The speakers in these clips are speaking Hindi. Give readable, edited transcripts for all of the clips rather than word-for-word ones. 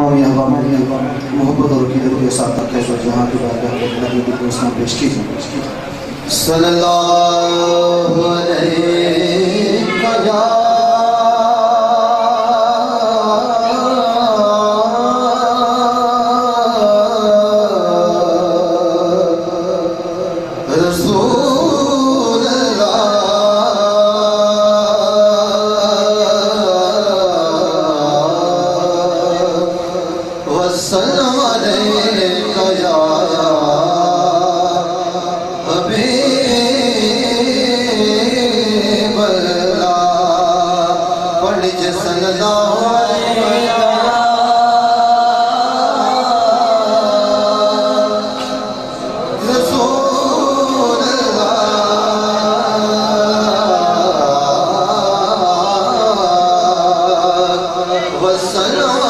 तमाम यहाँ मोहब्बत और अक़ीदत के साथ कैश और जहाँ की बात पेश की सल्लल्लाहु अलैहि वसल्लम।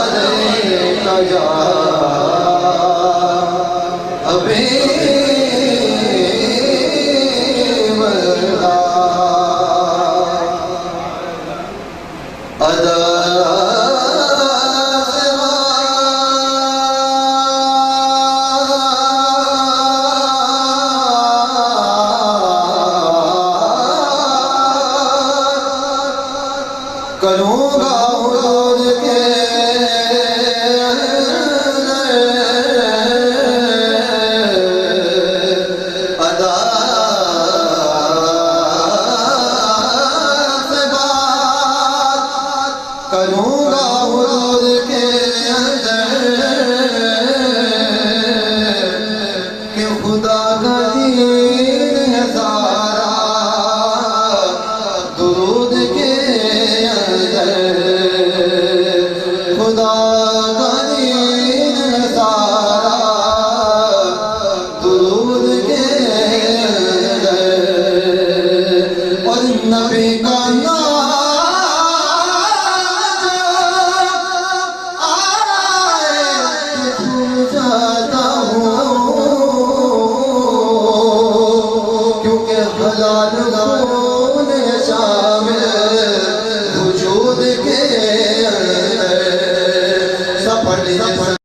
करूँगा हुजूर के अदा से बात, करूँगा हुजूर के कि खुदा का दीन है सारा दुरूद के खुदा का दीन है सारा दुरूद के और नबी का नाम आए झूम जाता हूँ, क्योंकि हलाल खून है शामिल वजूद के सफल